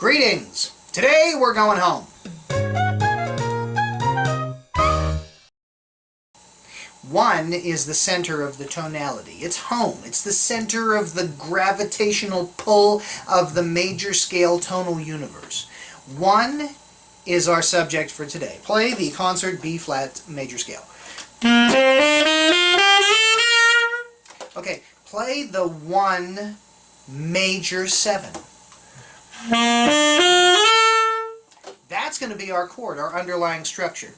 Greetings! Today we're going home. One is the center of the tonality. It's home. It's the center of the gravitational pull of the major scale tonal universe. One is our subject for today. Play the concert B flat major scale. Okay, play the 1 major 7. That's going to be our chord, our underlying structure.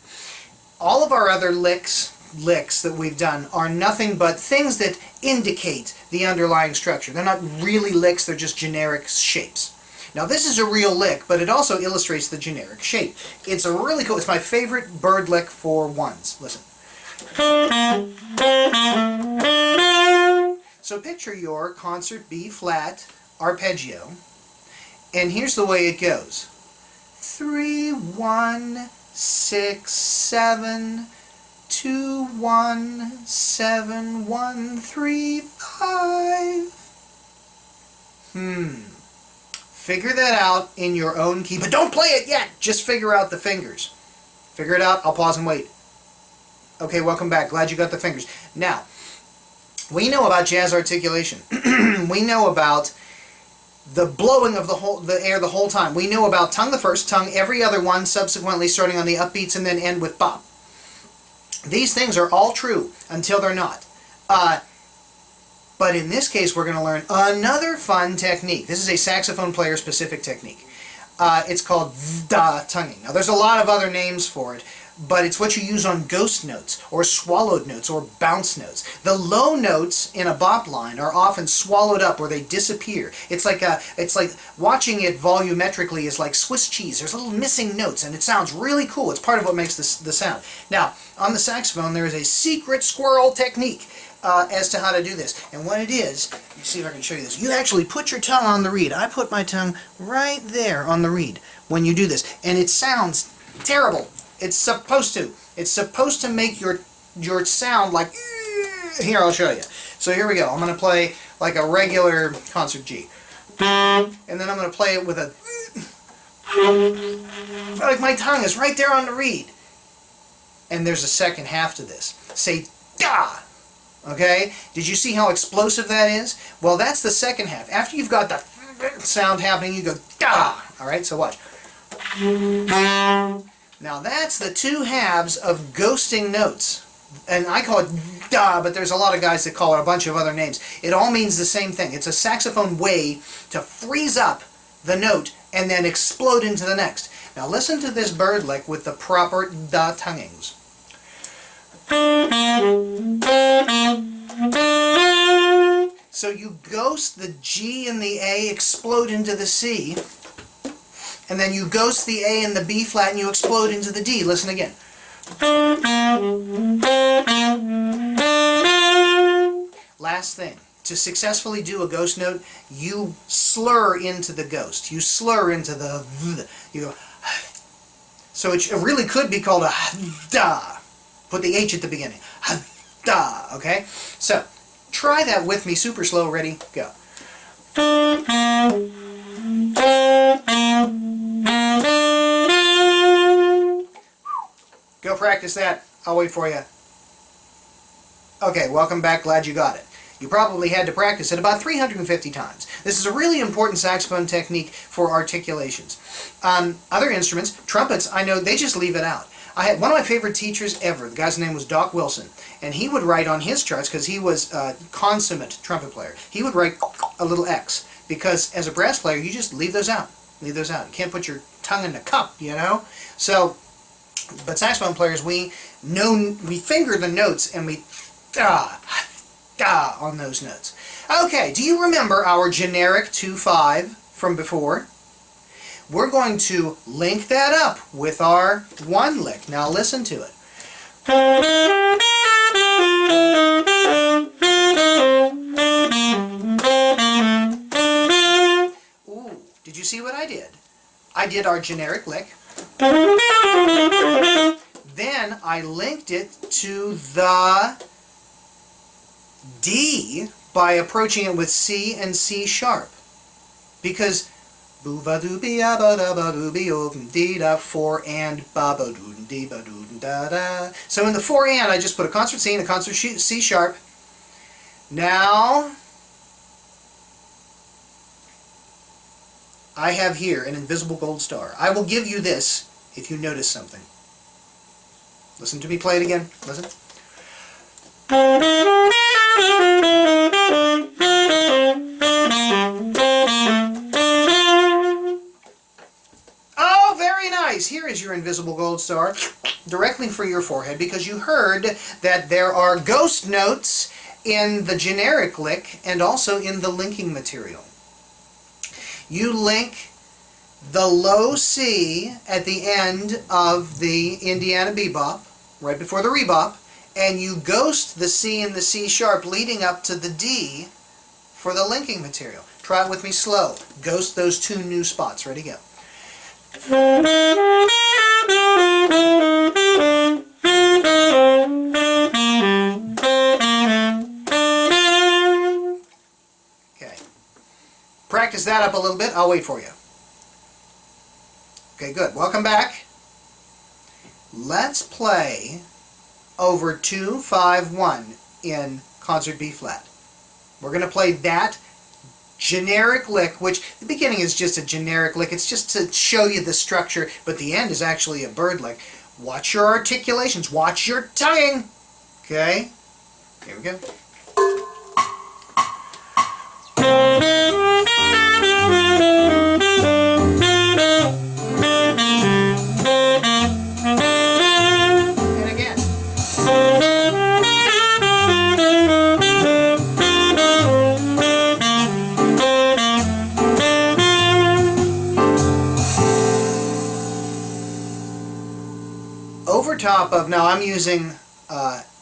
All of our other licks that we've done are nothing but things that indicate the underlying structure. They're not really licks, they're just generic shapes. Now this is a real lick, but it also illustrates the generic shape. It's a really cool, it's my favorite bird lick for ones. Listen. So picture your concert B flat arpeggio, and here's the way it goes. 3, 1, 6, 7, 2, 1, 7, 1, 3, 5. Figure that out in your own key, but don't play it yet. Just figure out the fingers. Figure it out. I'll pause and wait. Okay, welcome back. Glad you got the fingers. Now, we know about jazz articulation. We know about the blowing of the air the whole time. We know about tongue the first, tongue every other one, subsequently starting on the upbeats and then end with bop. These things are all true until they're not. But in this case, we're going to learn another fun technique. This is a saxophone player specific technique. It's called da tonguing. Now there's a lot of other names for it, but it's what you use on ghost notes or swallowed notes or bounce notes. The low notes in a bop line are often swallowed up or they disappear. It's like watching it volumetrically is like Swiss cheese. There's little missing notes and it sounds really cool. It's part of what makes the sound. Now on the saxophone there is a secret squirrel technique as to how to do this. And what it is, let me see if I can show you this. You actually put your tongue on the reed. I put my tongue right there on the reed when you do this. And it sounds terrible. It's supposed to. It's supposed to make your sound like... Here, I'll show you. So here we go. I'm going to play like a regular concert G. And then I'm going to play it with a... Like my tongue is right there on the reed. And there's a second half to this. Say da! Okay? Did you see how explosive that is? Well, that's the second half. After you've got the sound happening, you go da! Alright, so watch. Now that's the two halves of ghosting notes. And I call it da, but there's a lot of guys that call it a bunch of other names. It all means the same thing. It's a saxophone way to freeze up the note and then explode into the next. Now listen to this bird lick with the proper da tonguings. So you ghost the G and the A, explode into the C, and then you ghost the A and the B flat and you explode into the D. Listen again. Last thing. To successfully do a ghost note, you slur into the ghost. You slur into the v. You go. So it really could be called a da. Put the H at the beginning. Da. Okay? So, try that with me. Super slow. Ready? Go. Go practice that. I'll wait for you. Okay, welcome back. Glad you got it. You probably had to practice it about 350 times. This is a really important saxophone technique for articulations. Other instruments, trumpets, I know they just leave it out. I had one of my favorite teachers ever. The guy's name was Doc Wilson, and he would write on his charts, because he was a consummate trumpet player, he would write a little X, because as a brass player you just leave those out. Leave those out. You can't put your tongue in a cup, you know? So, but saxophone players, we finger the notes and we da on those notes. Okay, do you remember our generic 2-5 from before? We're going to link that up with our one lick. Now listen to it. Ooh, did you see what I did? I did our generic lick. Then I linked it to the D by approaching it with C and C sharp. Because Boo ba doo be a ba da ba doo be o dee da 4 and ba ba doo dee ba doo da da. So in the 4 and I just put a concert C and a concert C sharp. Now I have here an invisible gold star. I will give you this if you notice something. Listen to me play it again. Listen. Oh, very nice. Here is your invisible gold star directly for your forehead, because you heard that there are ghost notes in the generic lick and also in the linking material. You link the low C at the end of the Indiana bebop, right before the rebop, and you ghost the C and the C sharp leading up to the D for the linking material. Try it with me slow. Ghost those two new spots. Ready, go. Okay. Practice that up a little bit. I'll wait for you. Okay, good. Welcome back. Let's play over 2, 5, 1 in concert B flat. We're going to play that generic lick, which the beginning is just a generic lick. It's just to show you the structure, but the end is actually a bird lick. Watch your articulations. Watch your tonguing. Okay? Here we go. And again. Over top of, now I'm using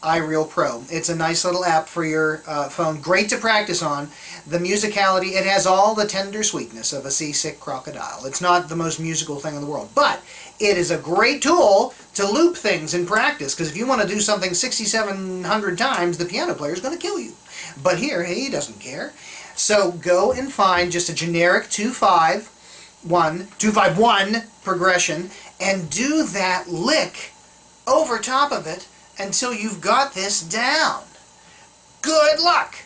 iReal Pro. It's a nice little app for your phone. Great to practice on. The musicality, it has all the tender sweetness of a seasick crocodile. It's not the most musical thing in the world, but it is a great tool to loop things in practice, because if you want to do something 6,700 times, the piano player is going to kill you. But here, he doesn't care. So go and find just a generic 2-5-1 progression and do that lick over top of it until you've got this down. Good luck!